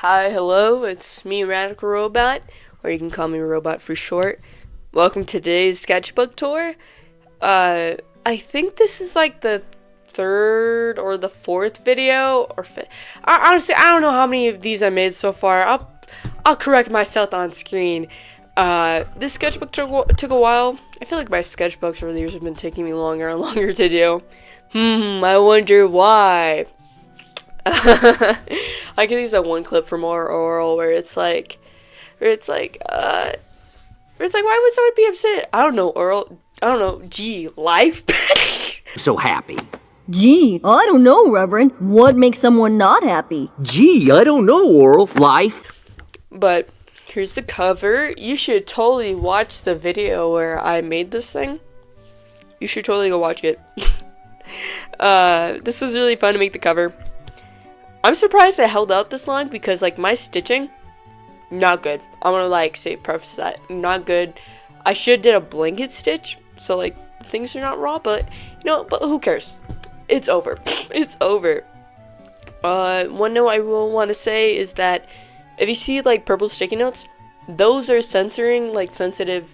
Hi, hello, it's me, Radical Robot, or you can call me Robot for short. Welcome to today's sketchbook tour. I think this is like the third or the fourth video, or fifth. Honestly, I don't know how many of these I made so far. I'll correct myself on screen. This sketchbook took a while. I feel like my sketchbooks over the years have been taking me longer and longer to do. I wonder why. I can use that one clip from Oral where it's like, why would someone be upset? I don't know, Oral. I don't know. Gee, life? So happy. Gee, I don't know, Reverend. What makes someone not happy? Gee, I don't know, Oral. Life. But here's the cover. You should totally watch the video where I made this thing. You should totally go watch it. This was really fun to make the cover. I'm surprised I held out this long because, like, my stitching, not good. I'm gonna, preface that. Not good. I should did a blanket stitch, so, things are not raw, but who cares? It's over. It's over. One note I will want to say is that if you see, purple sticky notes, those are censoring, sensitive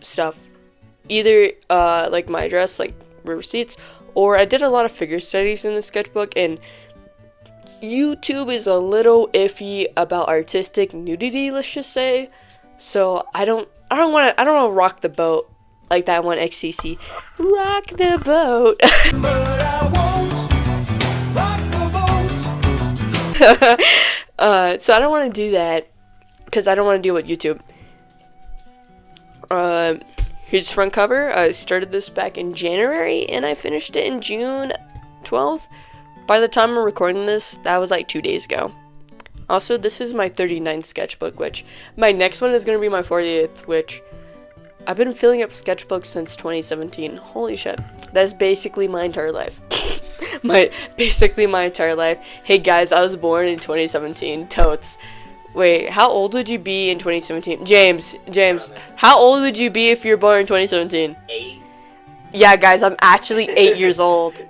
stuff. Either, my address, receipts, or I did a lot of figure studies in the sketchbook, and YouTube is a little iffy about artistic nudity, let's just say. So I don't want to rock the boat like that one XCC. Rock the boat. But I won't rock the boat. So I don't want to do that because I don't want to deal with YouTube. Here's the front cover. I started this back in January and I finished it in June 12th. By the time I'm recording this, that was 2 days ago. Also, this is my 39th sketchbook, which my next one is going to be my 40th, which I've been filling up sketchbooks since 2017. Holy shit. That's basically my entire life. Basically my entire life. Hey guys, I was born in 2017. Totes. Wait, how old would you be in 2017? James, how old would you be if you were born in 2017? 8. Yeah, guys, I'm actually 8 years old.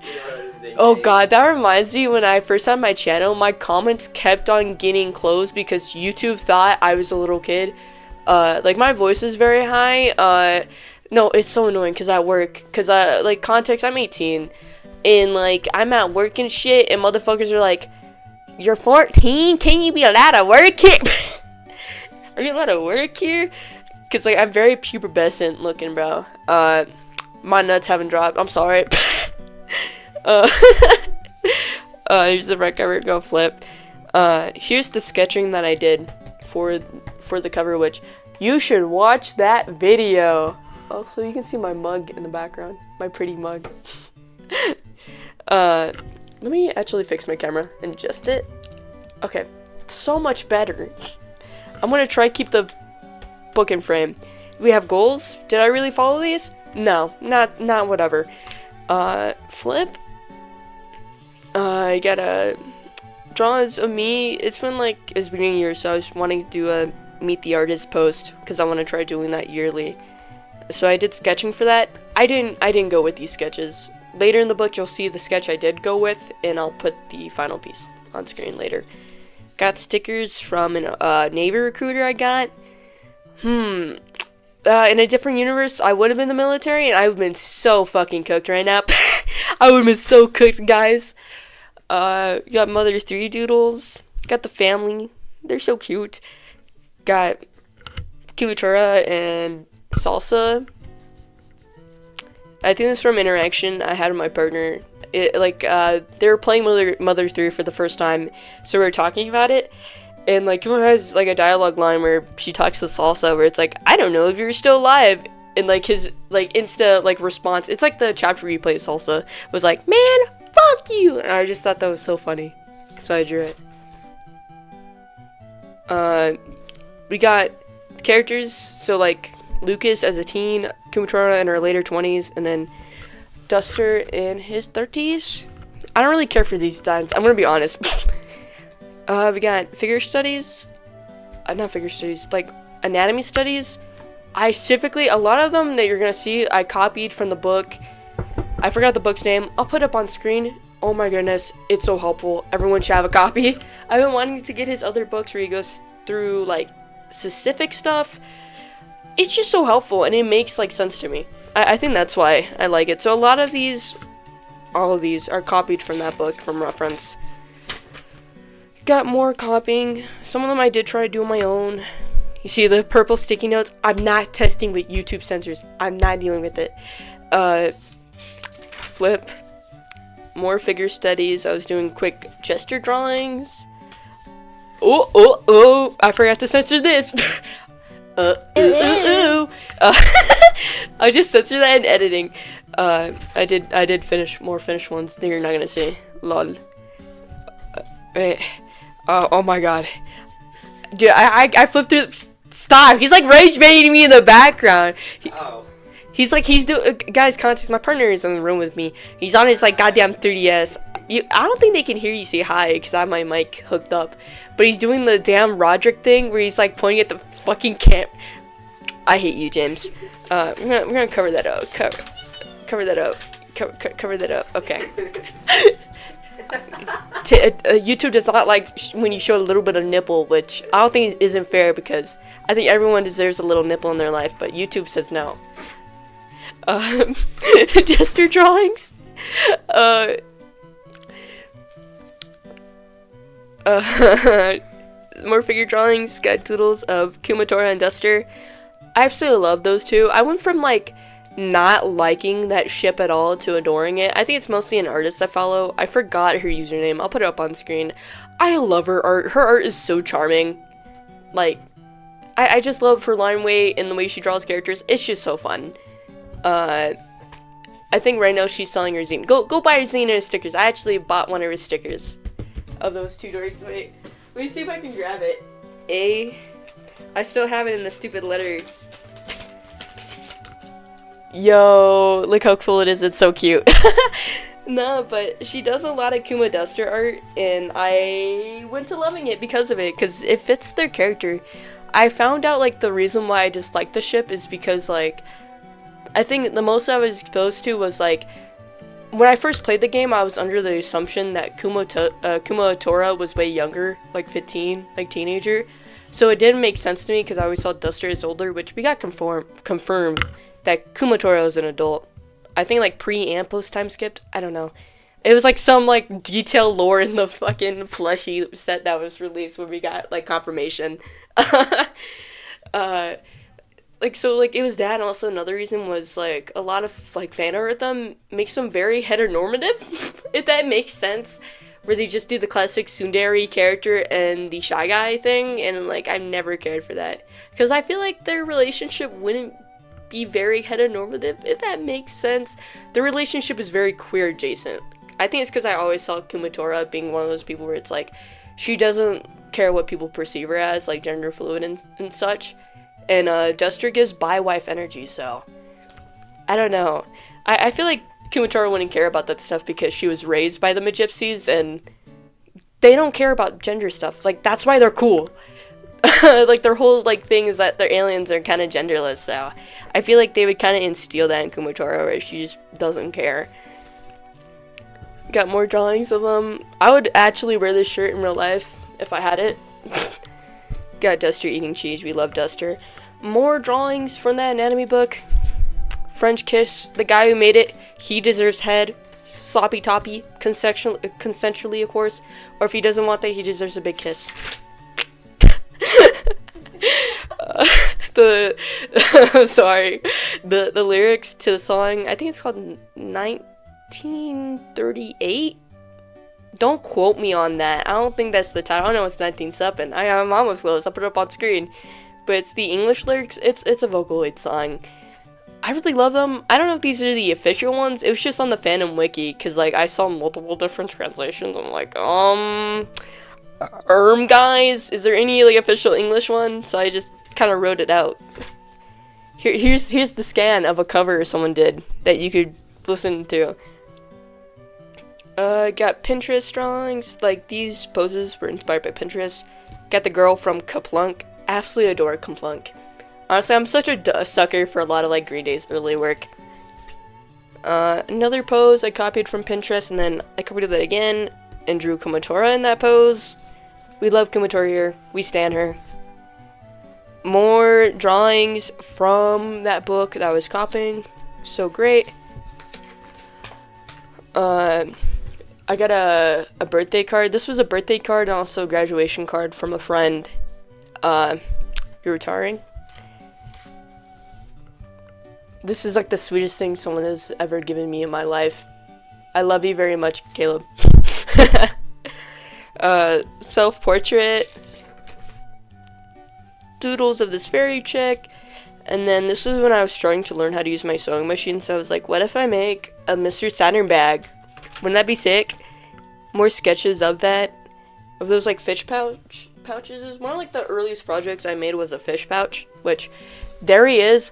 Oh god, that reminds me, when I first had my channel, my comments kept on getting closed because YouTube thought I was a little kid. My voice is very high. No, it's so annoying because I work. Because, context, I'm 18. And, I'm at work and shit, and motherfuckers are like, you're 14? Can you be allowed to work here? Are you allowed to work here? Because, I'm very pubescent looking, bro. My nuts haven't dropped. I'm sorry. Here's the front cover. Go flip. Here's the sketching that I did for the cover, which you should watch that video. Also, you can see my mug in the background. My pretty mug. Let me actually fix my camera and adjust it. Okay, it's so much better. I'm gonna try keep the book in frame. We have goals. Did I really follow these? No, not whatever. Flip. I gotta draw as of me. It's been it's beginning of the year, so I was wanting to do a meet the artist post because I want to try doing that yearly. So I did sketching for that. I didn't go with these sketches. Later in the book, you'll see the sketch I did go with, and I'll put the final piece on screen later. Got stickers from a Navy recruiter I got. In a different universe, I would have been in the military, and I would have been so fucking cooked right now. I would have been so cooked, guys. Got Mother 3 doodles. Got the family. They're so cute. Got Kumatura and Salsa. I think this is from interaction I had with my partner. They were playing Mother 3 for the first time, so we were talking about it. And, Kuma has, a dialogue line where she talks to Salsa, where it's I don't know if you're still alive. And, his, Insta, response, it's the chapter replay of Salsa, was man, fuck you! And I just thought that was so funny. So I drew it. We got characters, so, Lucas as a teen, Kumatora in her later 20s, and then Duster in his 30s. I don't really care for these designs, I'm gonna be honest. We got figure studies, not figure studies, anatomy studies. I specifically, a lot of them that you're gonna see, I copied from the book. I forgot the book's name. I'll put it up on screen. Oh my goodness, it's so helpful. Everyone should have a copy. I've been wanting to get his other books where he goes through like specific stuff. It's just so helpful and it makes like sense to me. I think that's why I like it. So a lot of these, all of these are copied from that book from reference. Got more copying. Some of them I did try to do on my own. You see the purple sticky notes? I'm not testing with YouTube censors. I'm not dealing with it. Flip. More figure studies. I was doing quick gesture drawings. Oh, I forgot to censor this. I just censored that in editing. I did finish more finished ones that you're not gonna see. Lol. Wait. Oh my god. Dude, I flipped through. Stop. He's like rage baiting me in the background. He's doing. Guys, context. My partner is in the room with me. He's on his like goddamn 3DS. I don't think they can hear you say hi because I have my mic hooked up. But he's doing the damn Roderick thing where he's like pointing at the fucking camp. I hate you, James. We're gonna cover that up. Cover that up. Cover that up. Okay. YouTube does not like when you show a little bit of nipple, which I don't think isn't fair because I think everyone deserves a little nipple in their life, but YouTube says no. Gesture drawings. More figure drawings, guide doodles of Kumatora and Duster. I absolutely love those two. I went from like not liking that ship at all to adoring it. I think it's mostly an artist I follow. I forgot her username. I'll put it up on screen. I love her art. Her art is so charming. Like, I just love her line weight and the way she draws characters. It's just so fun. I think right now she's selling her zine. Go buy her zine and her stickers. I actually bought one of her stickers of those two dorks. Wait, let me see if I can grab it. I still have it in the stupid letter. Yo, look how cool it is. It's so cute. No, but she does a lot of Kuma Duster art, and I went to loving it because of it, because it fits their character. I found out, like, the reason why I disliked the ship is because, like, I think the most I was exposed to was, like, when I first played the game, I was under the assumption that Kumatora was way younger, like 15, like teenager. So it didn't make sense to me because I always saw Duster as older, which we got confirmed that Kumatora is an adult. I think like pre and post time skipped. I don't know. It was like some like detailed lore in the fucking plushie set that was released when we got like confirmation. Like so like it was that, and also another reason was like a lot of like fan art of them makes them very heteronormative, if that makes sense. Where they just do the classic tsundere character and the shy guy thing, and like I've never cared for that. Because I feel like their relationship wouldn't be very heteronormative, if that makes sense. Their relationship is very queer adjacent. I think it's because I always saw Kumatora being one of those people where it's like, she doesn't care what people perceive her as, like gender fluid and such. And Duster gives bi-wife energy, so I don't know. I feel like Kumatora wouldn't care about that stuff because she was raised by the Magypsies, and they don't care about gender stuff. Like, that's why they're cool. Like, their whole, like, thing is that their aliens are kind of genderless, so I feel like they would kind of instill that in Kumatora, where she just doesn't care. Got more drawings of them. I would actually wear this shirt in real life if I had it. Got Duster eating cheese. We love Duster. More drawings from that anatomy book. French kiss. The guy who made it, he deserves head. Sloppy toppy. Consensually, of course. Or if he doesn't want that, he deserves a big kiss. Sorry. The lyrics to the song, I think it's called 1938. Don't quote me on that. I don't think that's the title. I know it's 19-7. I'm almost close. I'll put it up on screen. But it's the English lyrics. It's a Vocaloid song. I really love them. I don't know if these are the official ones. It was just on the fandom wiki, because like I saw multiple different translations. I'm like, guys, is there any like official English one? So I just kind of wrote it out. Here's the scan of a cover someone did that you could listen to. Got Pinterest drawings. Like, these poses were inspired by Pinterest. Got the girl from Kaplunk. Absolutely adore Kaplunk. Honestly, I'm such a sucker for a lot of, like, Green Day's early work. Another pose I copied from Pinterest, and then I copied that again and drew Kumatora in that pose. We love Kumatora here. We stan her. More drawings from that book that I was copying. So great. I got a birthday card. This was a birthday card and also a graduation card from a friend. You're retiring. This is like the sweetest thing someone has ever given me in my life. I love you very much, Caleb. Self-portrait. Doodles of this fairy chick. And then this was when I was starting to learn how to use my sewing machine, so I was like, what if I make a Mr. Saturn bag? Wouldn't that be sick? More sketches of that. Of those like fish pouches. One of like the earliest projects I made was a fish pouch, which there he is.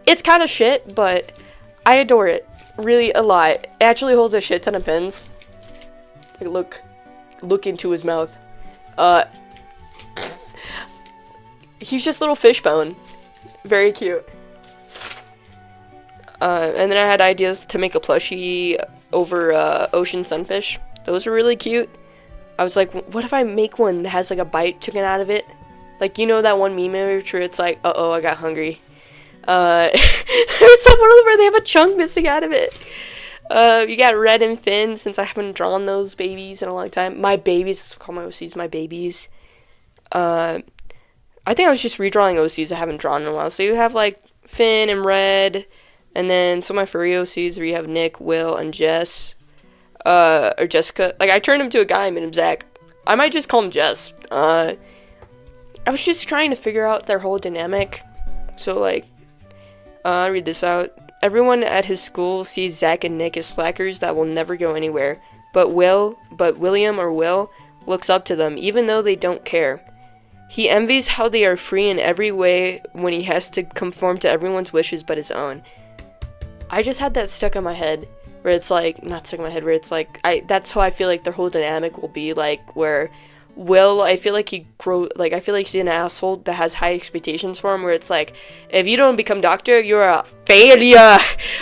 It's kind of shit, but I adore it. Really a lot. It actually holds a shit ton of pins. Like, look into his mouth. He's just little fish bone. Very cute. And then I had ideas to make a plushie over ocean sunfish. Those are really cute. I was like, what if I make one that has like a bite taken out of it? Like, you know that one meme where it's like, uh-oh, I got hungry. It's like one of them where they have a chunk missing out of it. You got Red and Finn, since I haven't drawn those babies in a long time. My babies, let's call my OCs my babies. I think I was just redrawing OCs I haven't drawn in a while. So you have like Finn and Red, and then some of my furry OCs where you have Nick, Will, and Jess. Or Jessica. Like, I turned him to a guy, I made him Zach. I might just call him Jess. I was just trying to figure out their whole dynamic. So, like, I'll read this out. Everyone at his school sees Zach and Nick as slackers that will never go anywhere. But William or Will looks up to them, even though they don't care. He envies how they are free in every way when he has to conform to everyone's wishes but his own. I just had that stuck in my head, where it's like, not stuck in my head, where it's like, that's how I feel like their whole dynamic will be, like, where Will, I feel like I feel like he's an asshole that has high expectations for him, where it's like, if you don't become doctor, you're a failure.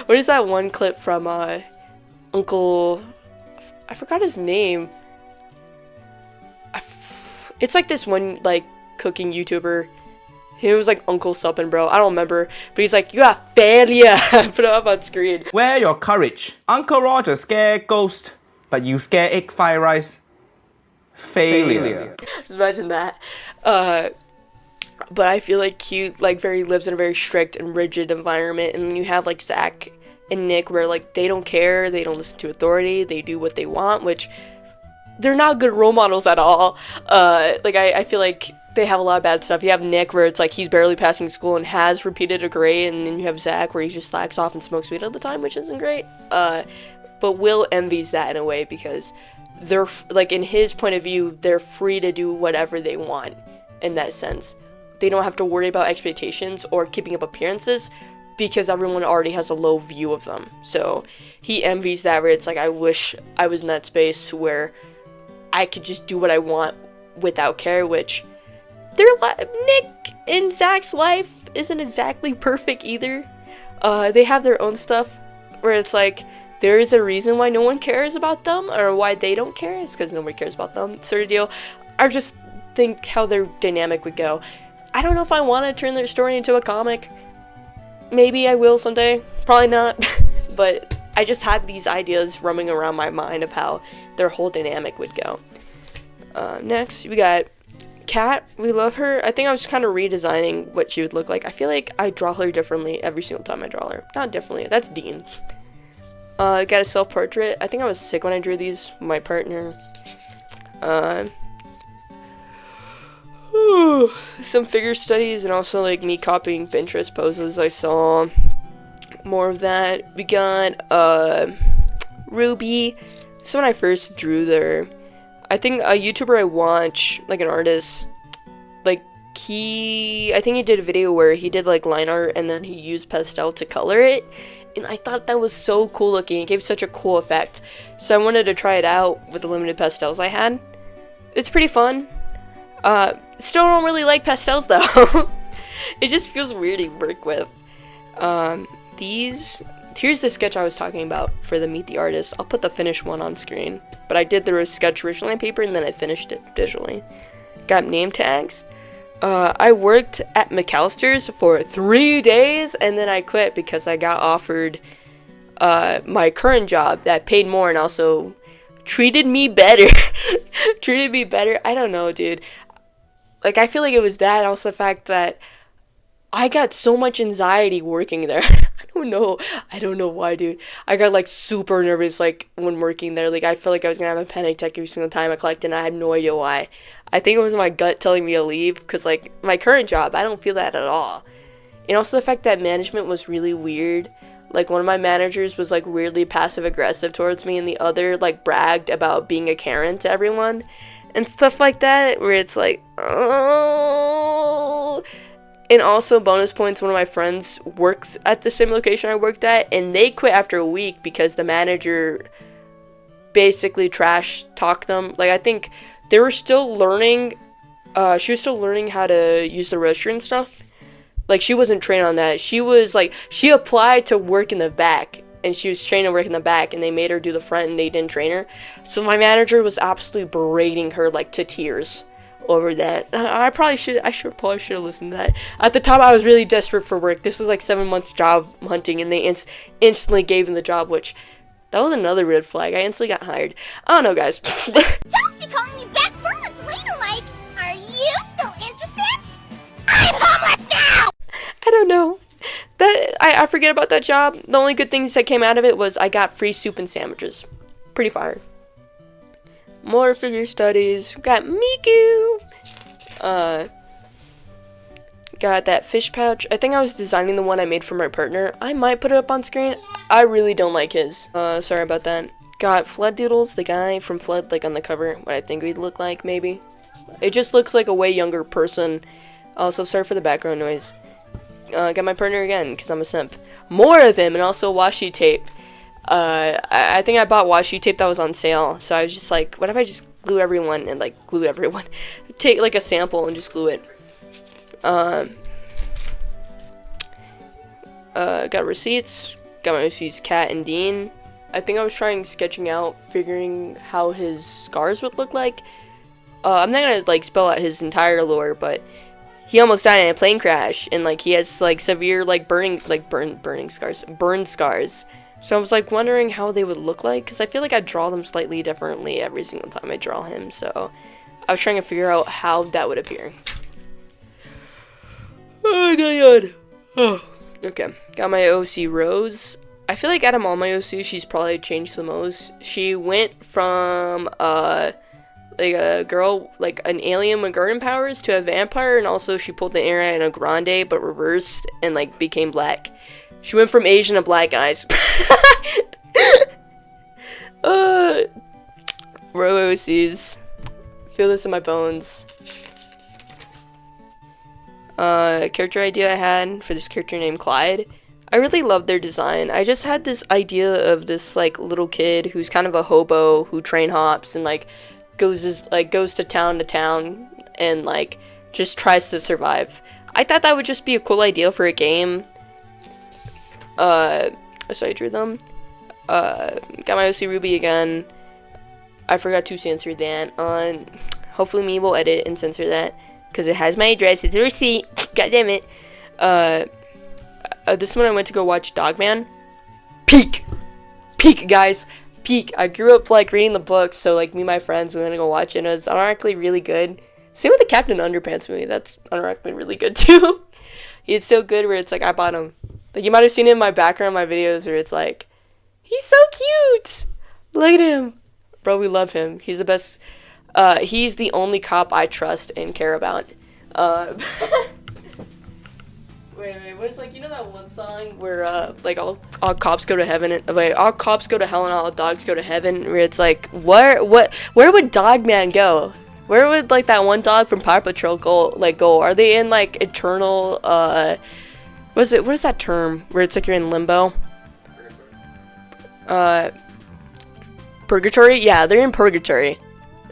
What is that one clip from, Uncle, I forgot his name. It's like this one, like, cooking YouTuber. He was like Uncle something, bro. I don't remember. But he's like, you're a failure. Put it up on screen. Where your courage? Uncle Roger scare ghost, but you scare egg fried rice. Failure. Just imagine that. But I feel like he like lives in a very strict and rigid environment, and you have like Zach and Nick where like they don't care, they don't listen to authority, they do what they want, which they're not good role models at all. Like I feel like they have a lot of bad stuff. You have Nick where it's like he's barely passing school and has repeated a grade, and then you have Zach where he just slacks off and smokes weed all the time, which isn't great. But Will envies that in a way because they're like, in his point of view, they're free to do whatever they want in that sense. They don't have to worry about expectations or keeping up appearances because everyone already has a low view of them. So he envies that where it's like, I wish I was in that space where I could just do what I want without care, which Nick and Zach's life isn't exactly perfect either. They have their own stuff where it's like, there is a reason why no one cares about them, or why they don't care. It's because nobody cares about them, sort of deal. I just think how their dynamic would go. I don't know if I want to turn their story into a comic. Maybe I will someday. Probably not. But I just had these ideas roaming around my mind of how their whole dynamic would go. Next, we got Kat. We love her. I think I was kind of redesigning what she would look like. I feel like I draw her differently every single time I draw her. Not differently. That's Dean. Got a self-portrait. I think I was sick when I drew these. My partner. Some figure studies and also like me copying Pinterest poses I saw. More of that. We got Ruby. So when I first drew there, I think a YouTuber I watch, like an artist, like I think he did a video where he did like line art and then he used pastel to color it. And I thought that was so cool looking. It gave such a cool effect. So I wanted to try it out with the limited pastels I had. It's pretty fun. Still don't really like pastels though. It just feels weird to work with. These here's the sketch I was talking about for the Meet the Artist. I'll put the finished one on screen. But I did the sketch originally on paper and then I finished it digitally. Got name tags. I worked at McAllister's for 3 days and then I quit because I got offered my current job that paid more and also treated me better. Treated me better. I don't know, dude. Like, I feel like it was that and also the fact that I got so much anxiety working there. I don't know why, dude. I got like super nervous like when working there. Like I felt like I was gonna have a panic attack every single time I collected and I had no idea why. I think it was my gut telling me to leave because like my current job, I don't feel that at all. And also the fact that management was really weird. Like one of my managers was like weirdly passive aggressive towards me and the other like bragged about being a Karen to everyone and stuff like that where it's like, oh. And also, bonus points, one of my friends worked at the same location I worked at, and they quit after a week because the manager basically trash talked them. Like, I think they were still learning, she was still learning how to use the restroom and stuff. Like, she wasn't trained on that. She was, like, she applied to work in the back, and she was trained to work in the back, and they made her do the front, and they didn't train her. So my manager was absolutely berating her, like, to tears over that. I probably should have listened to that. At the time, I was really desperate for work. This was like 7 months job hunting, and they instantly gave him the job, which that was another red flag. I instantly got hired. I don't know, guys. Don't be calling me back 4 months later, like, are you still interested? I'm homeless now! I don't know. I forget about that job. The only good things that came out of it was I got free soup and sandwiches. Pretty fire. More figure studies. Got Miku. Got that fish pouch. I think I was designing the one I made for my partner. I might put it up on screen. I really don't like his. Sorry about that. Got Flood Doodles, the guy from Flood, like on the cover. What I think he'd look like, maybe. It just looks like a way younger person. Also, sorry for the background noise. Got my partner again, because I'm a simp. More of him, and also washi tape. I think I bought washi tape that was on sale, so I was just like, what if I just glue everyone and like glue everyone? Take like a sample and just glue it. Got receipts. Got my OC's Cat and Dean. I think I was sketching out, figuring how his scars would look like. I'm not gonna like spell out his entire lore, but he almost died in a plane crash, and like he has like severe like burn scars. So I was like wondering how they would look like, because I feel like I draw them slightly differently every single time I draw him. So I was trying to figure out how that would appear. Oh my god. Oh. Okay, got my OC Rose. I feel like out of all my OCs, she's probably changed the most. She went from like a girl, like an alien with garden powers, to a vampire, and also she pulled the Ariana Grande but reversed and like became black. She went from Asian to black eyes. Row OCs. Feel this in my bones. Character idea I had for this character named Clyde. I really loved their design. I just had this idea of this like little kid who's kind of a hobo who train hops and like goes to town and like just tries to survive. I thought that would just be a cool idea for a game. So I drew them. Got my OC Ruby again. I forgot to censor that on. Hopefully me will edit and censor that, because it has my address. It's a receipt. God damn it. This one I went to go watch Dogman. Peak, guys. Peak. I grew up like reading the books, so like me and my friends, we went to go watch it, and it was unironically really good. Same with the Captain Underpants movie. That's unironically really good too. It's so good where it's like I bought him. Like you might have seen it in my background, my videos, where it's like, he's so cute. Look at him, bro. We love him. He's the best. He's the only cop I trust and care about. Wait, what is like, you know that one song where like all cops go to heaven and like all cops go to hell and all dogs go to heaven, where it's like where would Dogman go? Where would like that one dog from Paw Patrol go? Are they in like eternal what is that term where it's like you're in limbo? Purgatory? Yeah, they're in purgatory.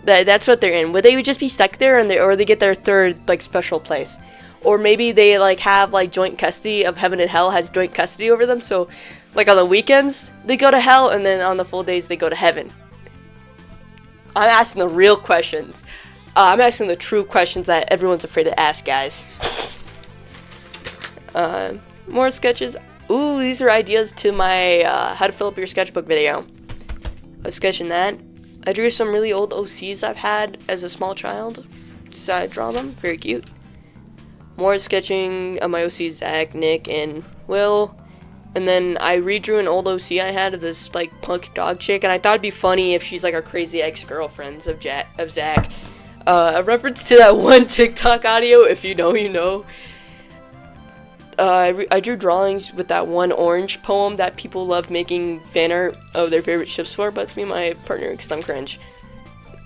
That's what they're in. Would they just be stuck there or they get their third like special place? Or maybe they like have like joint custody of heaven and hell has joint custody over them, so Like on the weekends, they go to hell, and then on the full days, they go to heaven. I'm asking the real questions. I'm asking the true questions that everyone's afraid to ask, guys. More sketches. Ooh, these are ideas to my how to fill up your sketchbook video. I was sketching that. I drew some really old OCs I've had as a small child. So I draw them. Very cute. More sketching of my OCs, Zach, Nick, and Will. And then I redrew an old OC I had of this like punk dog chick, and I thought it'd be funny if she's like our crazy ex-girlfriends of Zach. A reference to that one TikTok audio, if you know, you know. I drew drawings with that one orange poem that people love making fan art of their favorite ships for, but it's me and my partner because I'm cringe.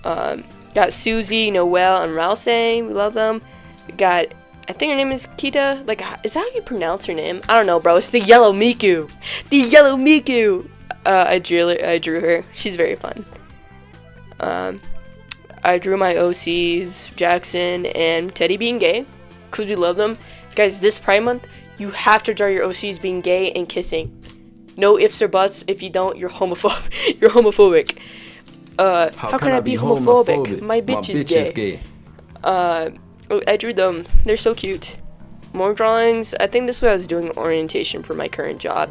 Got Susie, Noelle, and Rouse. We love them. We got, I think her name is Kita. Like, is that how you pronounce her name? I don't know, bro. It's the Yellow Miku. The Yellow Miku. I drew her. She's very fun. I drew my OCs, Jackson and Teddy being gay, because we love them. Guys, this Pride Month, you have to draw your OCs being gay and kissing. No ifs or buts. If you don't, you're homophobic. You're homophobic. How can I be homophobic? My bitch is gay. I drew them. They're so cute. More drawings. I think this is what I was doing orientation for my current job.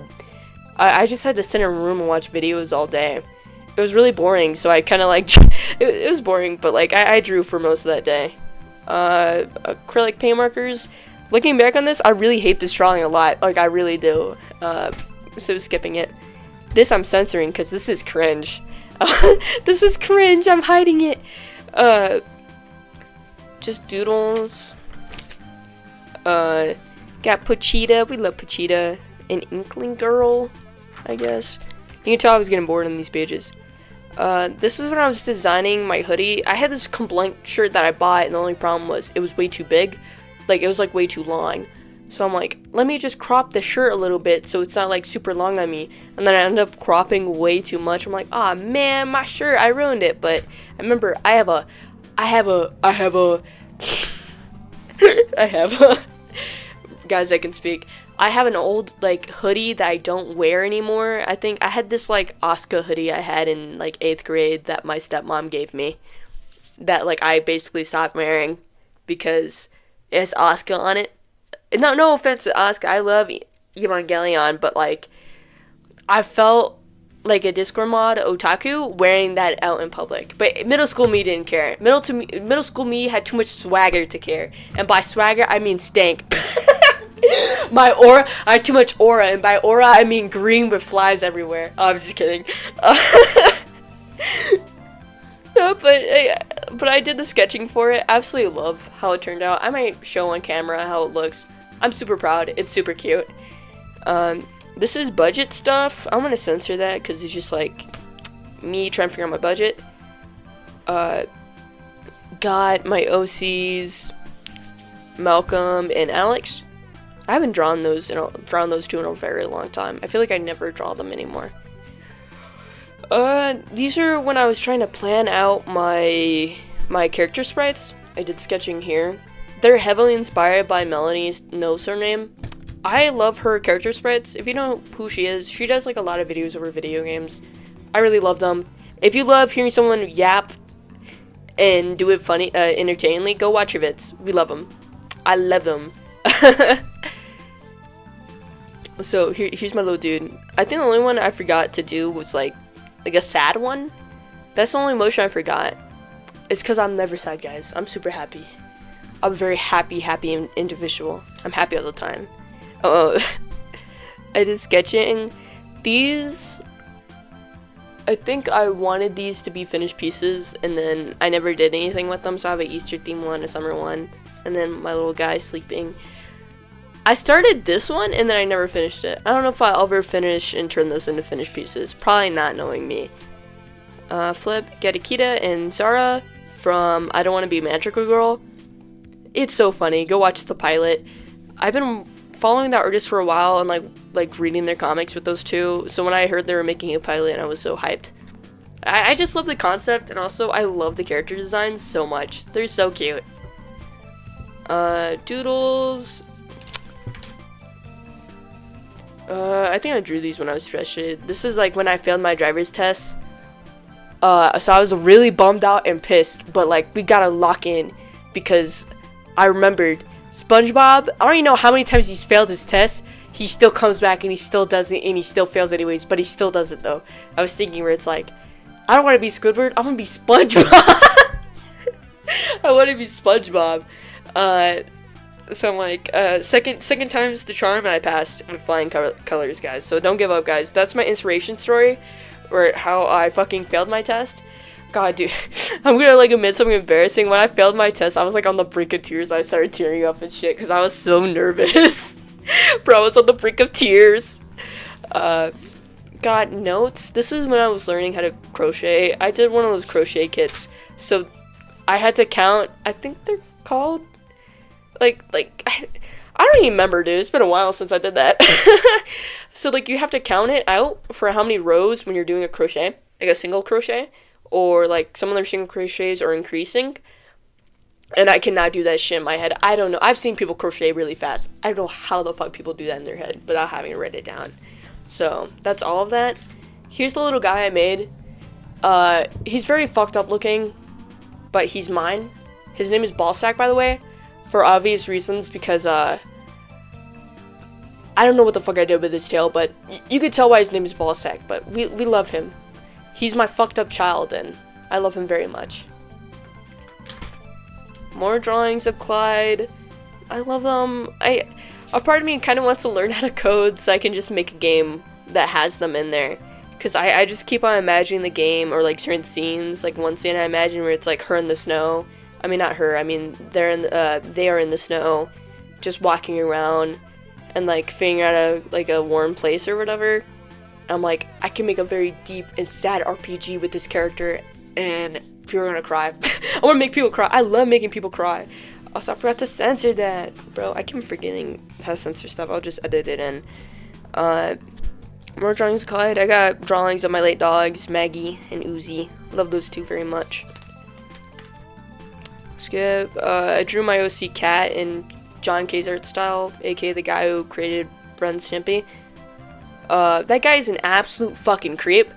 I just had to sit in a room and watch videos all day. It was really boring, so I kind of like it was boring, but like I drew for most of that day. Acrylic paint markers. Looking back on this, I really hate this drawing a lot. Like I really do. So skipping it. This I'm censoring because this is cringe. This is cringe. I'm hiding it. Just doodles. Got Pochita. We love Pochita. An Inkling Girl, I guess. You can tell I was getting bored on these pages. This is when I was designing my hoodie. I had this blank shirt that I bought, and the only problem was it was way too big. Like, it was like way too long. So I'm like, let me just crop the shirt a little bit so it's not like super long on me. And then I ended up cropping way too much. I'm like, ah, man, my shirt, I ruined it. But I remember I have a guys, I can speak. I have an old like hoodie that I don't wear anymore. I think I had this like Oscar hoodie I had in like 8th grade that my stepmom gave me. That like I basically stopped wearing because it has Oscar on it. No offense to Oscar. I love Evangelion, but like I felt like a Discord mod otaku wearing that out in public. But middle school me didn't care. Middle school me had too much swagger to care. And by swagger I mean stank. My aura, I had too much aura, and by aura I mean green with flies everywhere. Oh, I'm just kidding. No, but I did the sketching for it. I absolutely love how it turned out. I might show on camera how it looks. I'm super proud. It's super cute. This is budget stuff. I'm gonna censor that because it's just like me trying to figure out my budget. Got my OCs, Malcolm and Alex. I haven't drawn those two in a very long time. I feel like I never draw them anymore. These are when I was trying to plan out my character sprites. I did sketching here. They're heavily inspired by Melanie's no surname. I love her character sprites. If you know who she is, she does like a lot of videos over video games. I really love them. If you love hearing someone yap and do it funny, entertainingly, go watch her vids. We love them. I love them. So here's my little dude. I think the only one I forgot to do was like a sad one. That's the only emotion I forgot. It's because I'm never sad, guys. I'm super happy. I'm a very happy individual. I'm happy all the time. Oh, I did sketching. These, I think I wanted these to be finished pieces, and then I never did anything with them. So I have an Easter theme one, a summer one, and then my little guy sleeping. I started this one and then I never finished it. I don't know if I'll ever finish and turn those into finished pieces. Probably not, knowing me. Flip, get Akita and Zara from I Don't Want to Be a Magical Girl. It's so funny. Go watch the pilot. I've been following that artist for a while and like reading their comics with those two. So when I heard they were making a pilot, I was so hyped. I just love the concept, and also I love the character designs so much. They're so cute. Doodles. I think I drew these when I was frustrated. This is like when I failed my driver's test. So I was really bummed out and pissed, but like we gotta lock in because I remembered SpongeBob. I don't even know how many times he's failed his test. He still comes back and he still does it and he still fails anyways, but he still does it though. I was thinking where it's like, I don't want to be Squidward, I want to be SpongeBob. I want to be SpongeBob. So I'm like, second time's the charm, and I passed with flying colors, guys. So don't give up, guys. That's my inspiration story, or how I fucking failed my test. God, dude, I'm gonna like admit something embarrassing. When I failed my test, I was like on the brink of tears. I started tearing up and shit because I was so nervous. Bro, I was on the brink of tears. Got notes. This is when I was learning how to crochet. I did one of those crochet kits, so I had to count. I think they're called like I don't even remember, dude. It's been a while since I did that. So like you have to count it out for how many rows when you're doing a crochet, like a single crochet, or like some of their single crochets are increasing. And I cannot do that shit in my head. I don't know. I've seen people crochet really fast. I don't know how the fuck people do that in their head without having written it down. So that's all of that. Here's the little guy I made. He's very fucked up looking, but he's mine. His name is Ballsack, by the way, for obvious reasons, because I don't know what the fuck I did with his tail, but you could tell why his name is Ballsack, but we love him. He's my fucked up child, and I love him very much. More drawings of Clyde. I love them. A part of me kind of wants to learn how to code so I can just make a game that has them in there. Because I just keep on imagining the game, or like certain scenes. Like one scene I imagine where it's like her in the snow. I mean, not her. I mean, they are in the snow, just walking around and like figuring out a warm place or whatever. I'm like, I can make a very deep and sad RPG with this character, and people are gonna cry. I want to make people cry. I love making people cry. Also, I forgot to censor that, bro. I keep forgetting how to censor stuff. I'll just edit it in. More drawings of Clyde. I got drawings of my late dogs, Maggie and Uzi. Love those two very much. Skip. I drew my OC cat in John K's art style, aka the guy who created Ren Stimpy. That guy is an absolute fucking creep,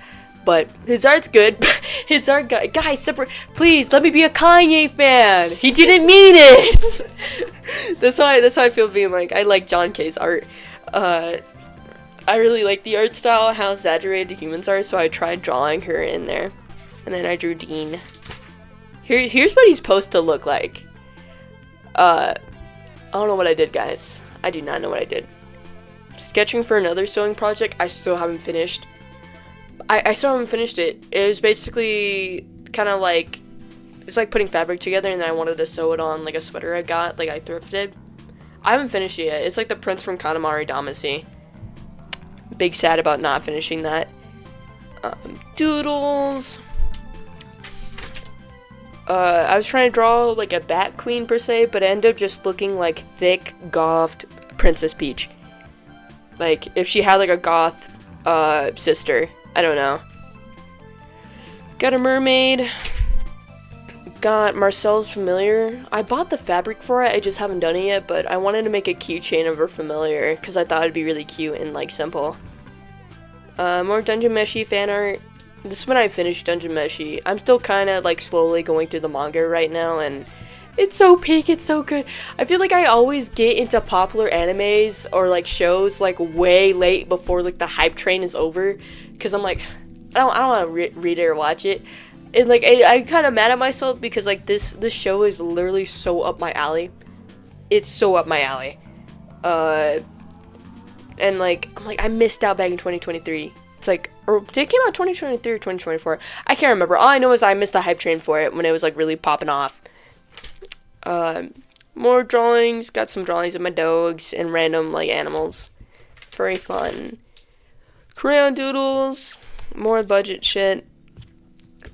but his art's good. His art, guys, separate. Please let me be a Kanye fan. He didn't mean it. That's how I feel being like, I like John K's art. I really like the art style, how exaggerated humans are, so I tried drawing her in there, and then I drew Dean. Here's what he's supposed to look like. I don't know what I did, guys. I do not know what I did. Sketching for another sewing project, I still haven't finished. I still haven't finished it. It was basically kind of like, it's like putting fabric together, and then I wanted to sew it on like a sweater I got, like I thrifted. I haven't finished it yet. It's like the Prince from Katamari Damacy. Big sad about not finishing that. Doodles. I was trying to draw like a bat queen per se, but it ended up just looking like thick, gothed Princess Peach. Like if she had like a goth sister. I don't know. Got a mermaid. Got Marcel's familiar. I bought the fabric for it, I just haven't done it yet, but I wanted to make a keychain of her familiar because I thought it'd be really cute and like simple. More Dungeon Meshi fan art. This is when I finished Dungeon Meshi. I'm still kind of like slowly going through the manga right now, and it's so peak, it's so good. I feel like I always get into popular animes or like shows like way late before like the hype train is over, because I'm like, I don't want to read it or watch it. And like I'm kind of mad at myself because like this show is literally so up my alley. It's so up my alley. And like I'm like, I missed out back in 2023. It's like, or did it came out 2023 or 2024? I can't remember. All I know is I missed the hype train for it when it was like really popping off. More drawings. Got some drawings of my dogs and random like animals. Very fun. Crayon doodles. More budget shit.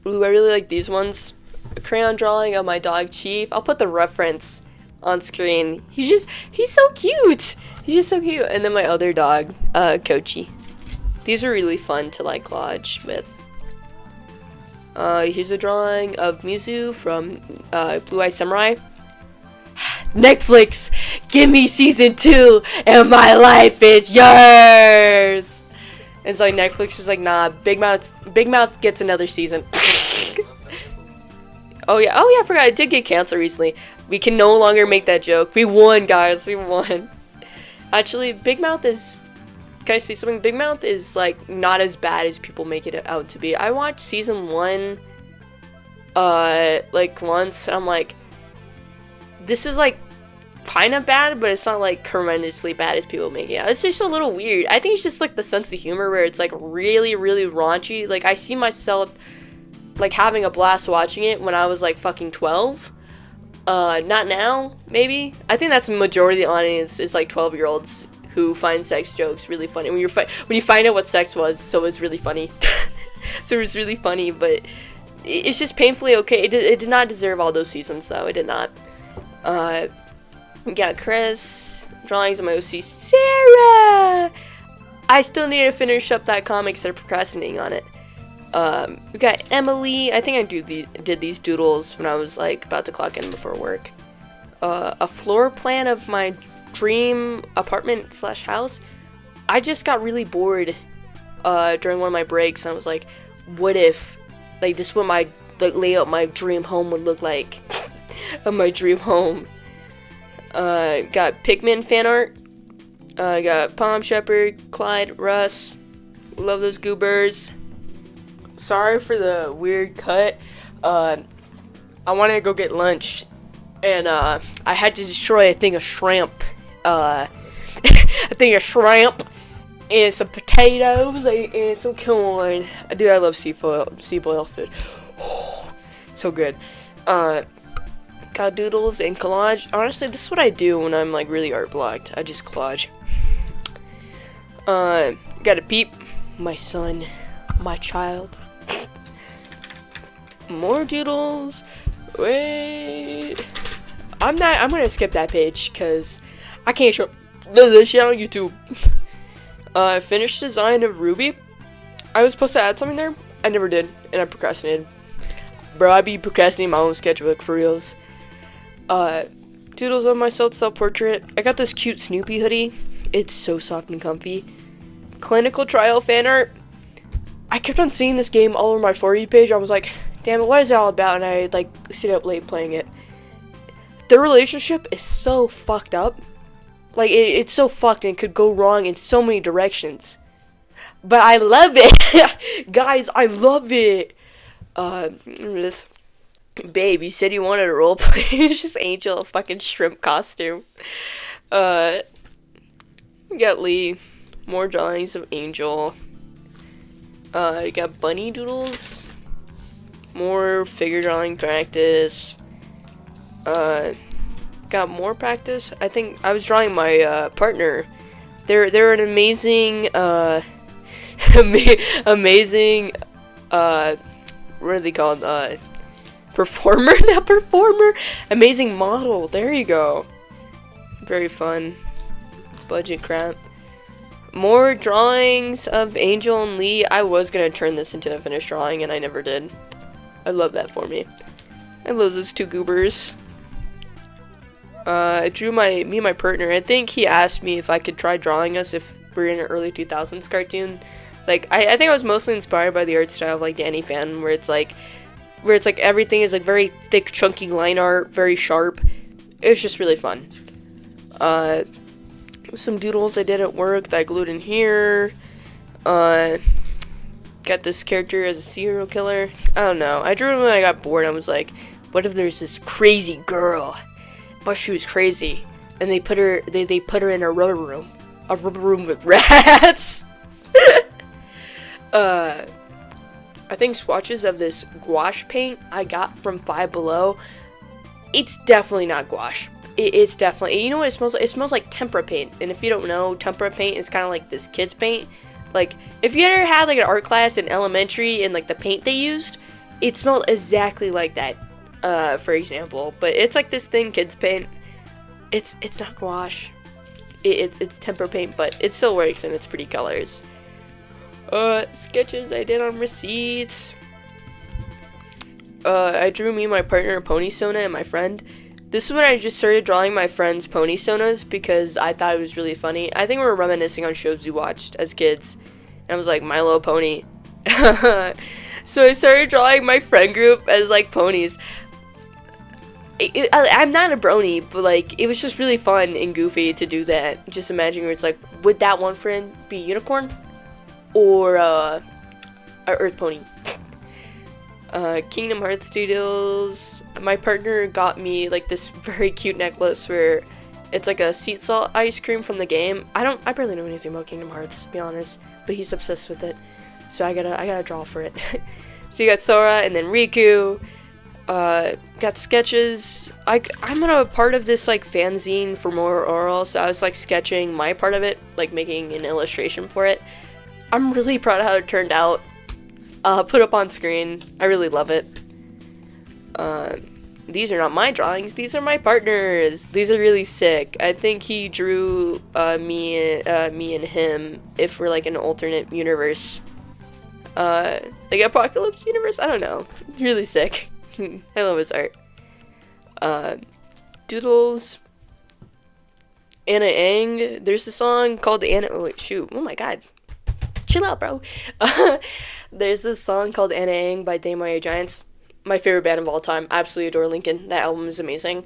Ooh, I really like these ones. A crayon drawing of my dog Chief. I'll put the reference on screen. He's so cute. He's just so cute. And then my other dog, Kochi. These are really fun to like collage with. Here's a drawing of Mizu from Blue Eye Samurai. Netflix, give me season 2 and my life is yours. It's like Netflix is like, nah, Big Mouth gets another season. Oh yeah, I forgot, it did get canceled recently. We can no longer make that joke. We won, guys, we won. Actually, Big Mouth is, can I say something? Big Mouth is like not as bad as people make it out to be. I watched season 1 like once, and I'm like, this is like kind of bad, but it's not like horrendously bad as people make it out. It's just a little weird. I think it's just like the sense of humor where it's like really, really raunchy. Like I see myself like having a blast watching it when I was like fucking 12. Not now, maybe. I think that's the majority of the audience is like 12-year-olds who find sex jokes really funny. When you find out what sex was, so it's really funny. So it was really funny, but it's just painfully okay. It did not deserve all those seasons, though. It did not. We got Chris, drawings of my OC, Sarah. I still need to finish up that comic, instead of procrastinating on it. We got Emily. I think I did these doodles when I was like about to clock in before work. A floor plan of my dream apartment / house. I just got really bored during one of my breaks, and I was like, what if like this is what my layout my dream home would look like. Of my dream home. Got Pikmin fan art. Got Palm Shepherd, Clyde, Russ. Love those goobers. Sorry for the weird cut. I wanted to go get lunch, and I had to destroy a thing of shrimp. A thing of shrimp and some potatoes and some corn. Dude, I love seafood food. So good. Got doodles and collage. Honestly, this is what I do when I'm like really art blocked. I just collage. Got a Peep, my son, my child. More doodles. Wait. I'm gonna skip that page because I can't show this shit on YouTube. Finished design of Ruby. I was supposed to add something there. I never did, and I procrastinated. Bro, I be procrastinating my own sketchbook for reals. Doodles of my self-portrait. I got this cute Snoopy hoodie. It's so soft and comfy. Clinical trial fan art. I kept on seeing this game all over my For You page. I was like, damn it, what is it all about? And I like stayed up late playing it. Their relationship is so fucked up. Like it's so fucked and it could go wrong in so many directions. But I love it. Guys, I love it. This babe, you said you wanted a roleplay. It's just Angel, a fucking shrimp costume. We got Lee. More drawings of Angel. You got bunny doodles. More figure drawing practice. Got more practice. I think I was drawing my partner. They're an amazing amazing what are they called? Performer? Not performer. Amazing model. There you go. Very fun. Budget crap. More drawings of Angel and Lee. I was gonna turn this into a finished drawing and I never did. I love that for me. I love those two goobers. I drew me and my partner. I think he asked me if I could try drawing us if we're in an early 2000s cartoon. Like I think I was mostly inspired by the art style of like Danny Phantom, where it's like everything is like very thick, chunky line art, very sharp. It was just really fun. Some doodles I did at work that I glued in here. Got this character as a serial killer. I don't know. I drew him when I got bored. I was like, what if there's this crazy girl, but she was crazy, and they put her in a rubber room with rats. I think swatches of this gouache paint I got from Five Below. It's definitely not gouache. It's definitely, you know what it smells like? It smells like tempera paint. And if you don't know, tempera paint is kind of like this kid's paint. Like, if you ever had like an art class in elementary and like the paint they used, it smelled exactly like that, for example. But it's like this thin kid's paint. It's not gouache. It's tempera paint, but it still works and it's pretty colors. Sketches I did on receipts. I drew me and my partner, Pony Sona, and my friend. This is when I just started drawing my friend's pony sonas because I thought it was really funny. I think we were reminiscing on shows we watched as kids. And I was like, My Little Pony. So I started drawing my friend group as like ponies. I'm not a brony, but like it was just really fun and goofy to do that. Just imagine where it's like, would that one friend be a unicorn or a earth pony? Kingdom Hearts Studios. My partner got me like this very cute necklace where it's like a sea salt ice cream from the game. I barely know anything about Kingdom Hearts, to be honest, but he's obsessed with it, so I gotta draw for it. So you got Sora and then Riku. Got sketches. I'm on a part of this like fanzine for more oral, so I was like sketching my part of it, like making an illustration for it. I'm really proud of how it turned out. Put up on screen. I really love it. These are not my drawings. These are my partner's. These are really sick. I think he drew me and him if we're like an alternate universe. Like Apocalypse universe? I don't know. Really sick. I love his art. Doodles. Anna Ang. There's a song called Anna. Oh, wait, shoot. Oh my god. Chill out, bro. There's this song called Anna Ang by They Mighty Giants. My favorite band of all time. Absolutely adore Lincoln. That album is amazing.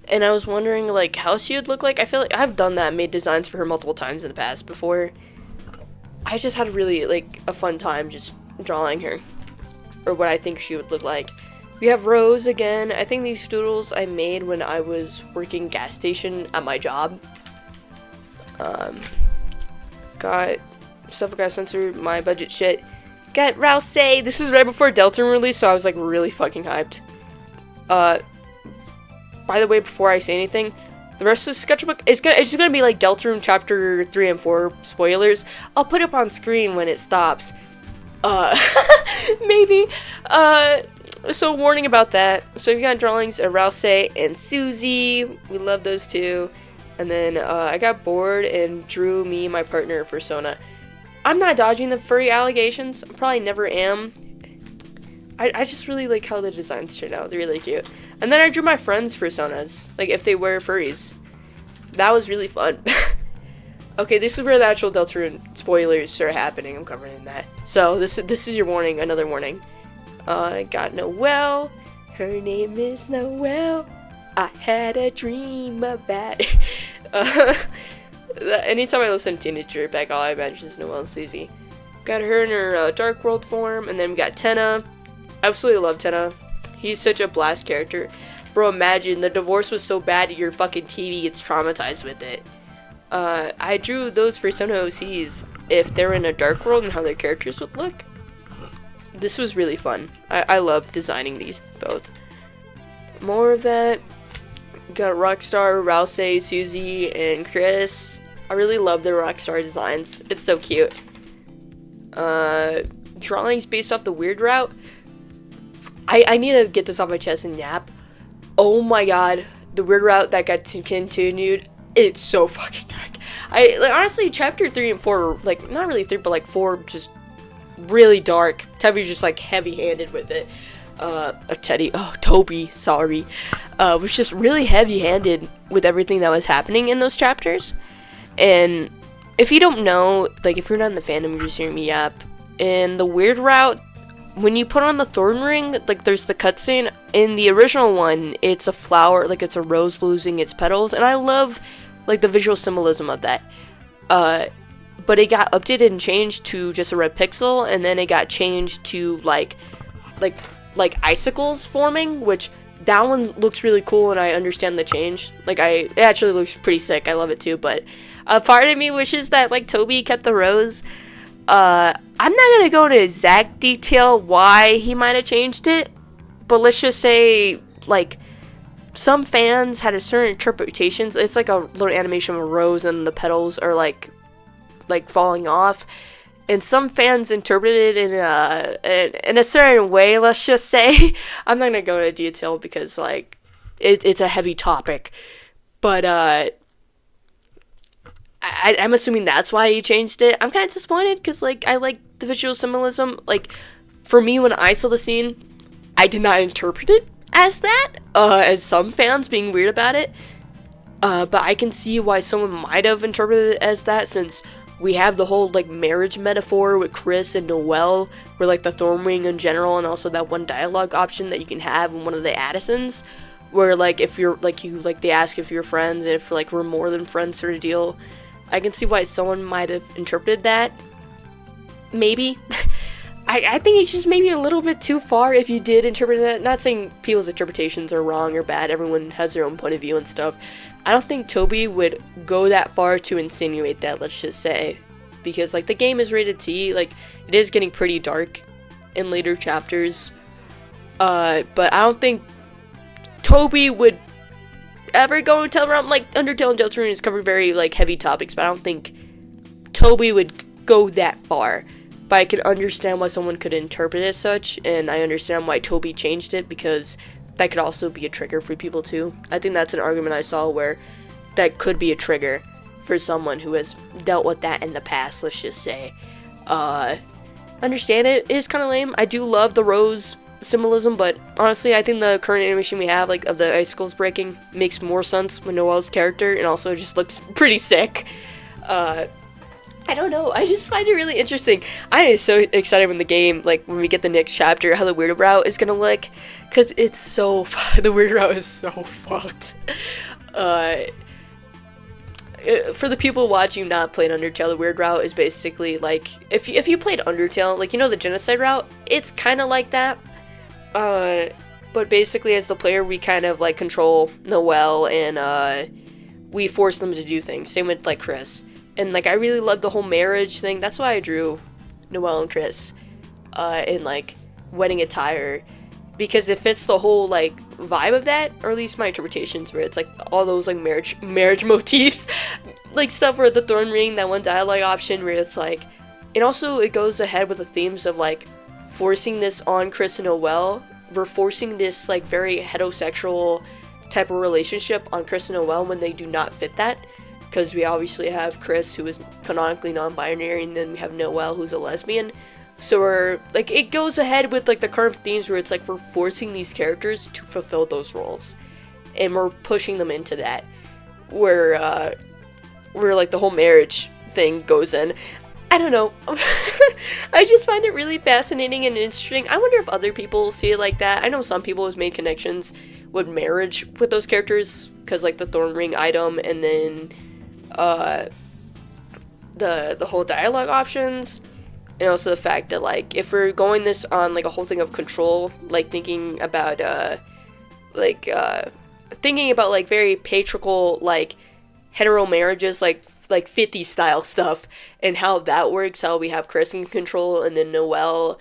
And I was wondering, like, how she would look like. I feel like I've done that, made designs for her multiple times in the past before. I just had really, like, a fun time just drawing her. Or what I think she would look like. We have Rose again. I think these doodles I made when I was working gas station at my job. Got stuff got censored, my budget shit. Got Rouse. This is right before Deltarune release, so I was like really fucking hyped. By the way, before I say anything, the rest of the sketchbook it's just gonna be like Deltarune chapter 3 and 4 spoilers. I'll put up on screen when it stops. Maybe. So warning about that. So we got drawings of Rouse and Susie. We love those two. And then I got bored and drew me and my partner persona. I'm not dodging the furry allegations. I probably never am. I just really like how the designs turned out. They're really cute. And then I drew my friends' personas, like if they were furries. That was really fun. Okay, this is where the actual Deltarune spoilers start happening. I'm covering that. So this is your warning, another warning. I got Noelle. Her name is Noelle. I had a dream about it. Anytime I listen to Teenage Dirtbag, all I imagine is Noelle and Susie. Got her in her Dark World form, and then we got Tenna. Absolutely love Tenna. He's such a blast character. Bro, imagine the divorce was so bad your fucking TV gets traumatized with it. I drew those Persona OCs if they're in a Dark World and how their characters would look. This was really fun. I love designing these both. More of that. Got Rockstar, Rouse, Susie, and Chris. I really love their Rockstar designs. It's so cute. Drawings based off the Weird Route. I need to get this off my chest and yap. Oh my god. The Weird Route that got continued. It's so fucking dark. Honestly, chapter 3 and 4 were, like, not really 3, but like 4 just really dark. Teddy's just like heavy-handed with it. Toby, sorry, was just really heavy-handed with everything that was happening in those chapters. And if you don't know, like, if you're not in the fandom, you're just hearing me yap. In the Weird Route, when you put on the thorn ring, like, there's the cutscene. In the original one, it's a flower, like, it's a rose losing its petals, and I love, like, the visual symbolism of that. But it got updated and changed to just a red pixel, and then it got changed to, like icicles forming, which that one looks really cool, and I understand the change. Like, it actually looks pretty sick. I love it too, but a part of me wishes that, like, Toby kept the rose. I'm not gonna go into exact detail why he might have changed it, but let's just say, like, some fans had a certain interpretations. It's like a little animation of a rose and the petals are like falling off. And some fans interpreted it in a certain way, let's just say. I'm not going to go into detail because, like, it's a heavy topic. But, I'm assuming that's why he changed it. I'm kind of disappointed because, like, I like the visual symbolism. Like, for me, when I saw the scene, I did not interpret it as that, as some fans being weird about it. But I can see why someone might have interpreted it as that, since we have the whole, like, marriage metaphor with Chris and Noelle, where, like, the thorn ring in general, and also that one dialogue option that you can have in one of the Addisons, where, like, if you're, like, they ask if you're friends, and if, like, we're more than friends sort of deal. I can see why someone might have interpreted that. Maybe. I think it's just maybe a little bit too far if you did interpret that. Not saying people's interpretations are wrong or bad, everyone has their own point of view and stuff. I don't think Toby would go that far to insinuate that, let's just say. Because, like, the game is rated T, like, it is getting pretty dark in later chapters. But I don't think Toby would ever go and tell around, like, Undertale and Deltarune has covered very, like, heavy topics, but I don't think Toby would go that far. But I can understand why someone could interpret it as such, and I understand why Toby changed it, because that could also be a trigger for people too. I think that's an argument I saw where that could be a trigger for someone who has dealt with that in the past, let's just say. Understand it. It is kind of lame. I do love the rose symbolism, but honestly, I think the current animation we have, like, of the icicles breaking, makes more sense with Noelle's character, and also just looks pretty sick. I don't know, I just find it really interesting. I am so excited when the game, like, when we get the next chapter, how the weird route is gonna look, because it's so, the weird route is so fucked. For the people watching not playing Undertale, the weird route is basically, like, if you played Undertale, like, you know the genocide route? It's kind of like that, but basically as the player, we kind of, like, control Noelle, and, we force them to do things, same with, like, Chris. And, like, I really love the whole marriage thing. That's why I drew Noelle and Chris in, like, wedding attire. Because it fits the whole, like, vibe of that. Or at least my interpretations, where it's, like, all those, like, marriage motifs. Like, stuff where the thorn ring, that one dialogue option where it's, like... And also, it goes ahead with the themes of, like, forcing this on Chris and Noelle. We're forcing this, like, very heterosexual type of relationship on Chris and Noelle when they do not fit that. Because we obviously have Chris, who is canonically non-binary, and then we have Noelle, who's a lesbian. So we're, like, it goes ahead with, like, the current themes where it's, like, we're forcing these characters to fulfill those roles. And we're pushing them into that. Where, like, the whole marriage thing goes in. I don't know. I just find it really fascinating and interesting. I wonder if other people see it like that. I know some people have made connections with marriage with those characters. Because, like, the thorn ring item, and then... the whole dialogue options, and also the fact that, like, if we're going this on, like, a whole thing of control, like, thinking about like very patriarchal, like, hetero marriages, like 50s style stuff, and how that works, how we have Chris in control, and then Noelle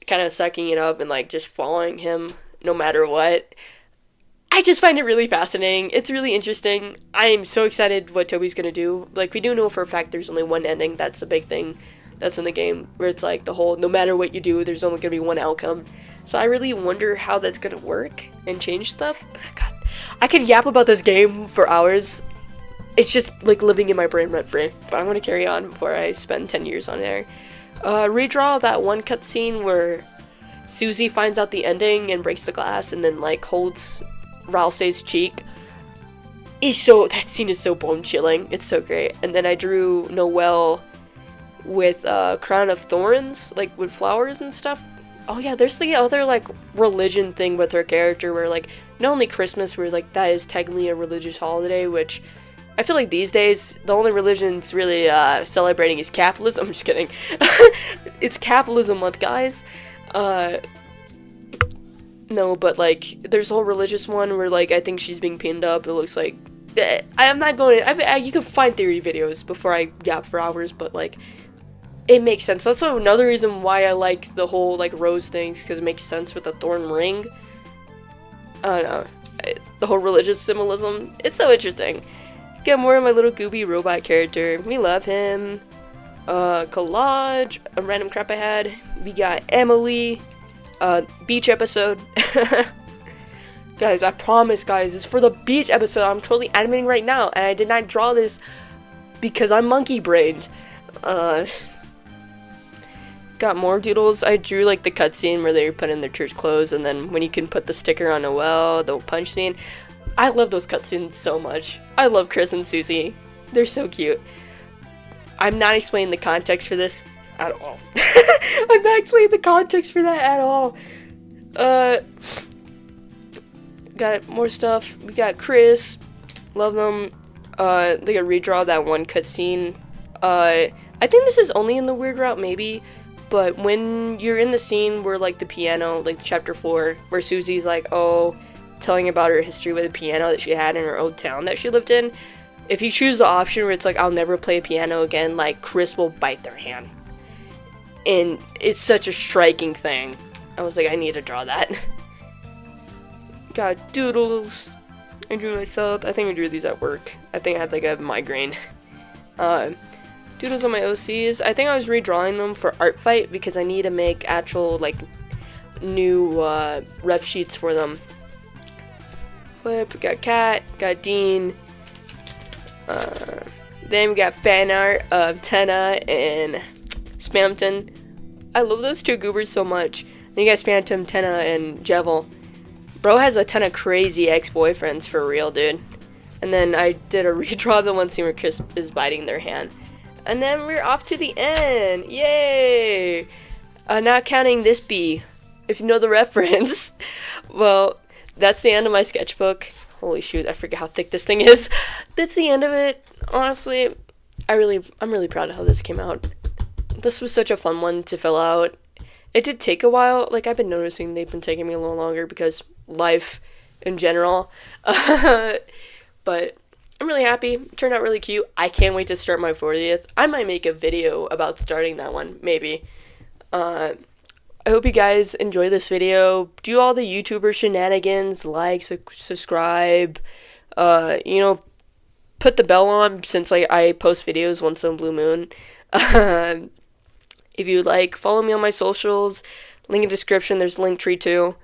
kind of sucking it up and, like, just following him no matter what. I just find it really fascinating. It's really interesting. I am so excited what Toby's gonna do. Like, we do know for a fact there's only one ending. That's a big thing that's in the game, where it's like the whole, no matter what you do, there's only gonna be one outcome. So I really wonder how that's gonna work and change stuff. God, I could yap about this game for hours. It's just, like, living in my brain rent-free. But I'm gonna carry on before I spend 10 years on there. Redraw that one cutscene where Susie finds out the ending and breaks the glass and then, like, holds Ralsei's cheek. That scene is so bone chilling. It's so great. And then I drew Noelle with crown of thorns, like, with flowers and stuff. Oh yeah, there's the other, like, religion thing with her character where, like, not only Christmas, where, like, that is technically a religious holiday, which I feel like these days the only religion's really celebrating is capitalism. I'm just kidding. It's capitalism month, guys. No, but, like, there's a whole religious one where, like, I think she's being pinned up. It looks like... I'm not going to... you can find theory videos before I yap for hours, but, like, it makes sense. That's another reason why I like the whole, like, rose things, because it makes sense with the thorn ring. I don't know. The whole religious symbolism. It's so interesting. Get more of my little gooby robot character. We love him. Collage. A random crap I had. We got Emily. Beach episode. Guys, I promise, guys, it's for the beach episode. I'm totally animating right now, and I did not draw this because I'm monkey brained. got more doodles. I drew like the cutscene where they put in their church clothes, and then when you can put the sticker on Noelle, the punch scene. I love those cutscenes so much. I love Chris and Susie. They're so cute. I'm not explaining the context for this at all. I'm not explaining the context for that at all. Got more stuff. We got Chris. Love them. They got redraw that one cutscene. I think this is only in the weird route, maybe. But when you're in the scene where, like, the piano, like, chapter 4, where Susie's, like, telling about her history with a piano that she had in her old town that she lived in, if you choose the option where it's, like, I'll never play a piano again, like, Chris will bite their hand. And it's such a striking thing. I was like, I need to draw that. Got doodles. I drew myself. I think I drew these at work. I think I had, like, a migraine. Doodles on my OCs. I think I was redrawing them for Art Fight because I need to make actual, like, new ref sheets for them. Flip, we got Kat, got Dean. Then we got fan art of Tenna and Spamton. I love those two goobers so much. Then you got Spamton, Tenna, and Jevil. Bro has a ton of crazy ex-boyfriends for real, dude. And then I did a redraw of the one scene where Chris is biting their hand. And then we're off to the end. Yay! Not counting this bee, if you know the reference. Well, that's the end of my sketchbook. Holy shoot, I forget how thick this thing is. That's the end of it. Honestly, I'm really proud of how this came out. This was such a fun one to fill out. It did take a while. Like, I've been noticing they've been taking me a little longer because life in general. But I'm really happy. It turned out really cute. I can't wait to start my 40th. I might make a video about starting that one, maybe. I hope you guys enjoy this video. Do all the YouTuber shenanigans, like, subscribe, put the bell on since like I post videos once in a blue moon. If you like, follow me on my socials. Link in the description. There's a link tree too.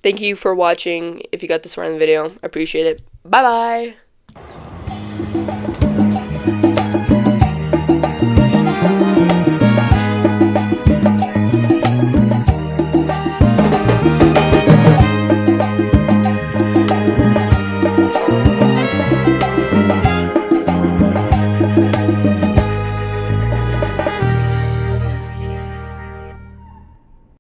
Thank you for watching. If you got this far in the video, I appreciate it. Bye bye.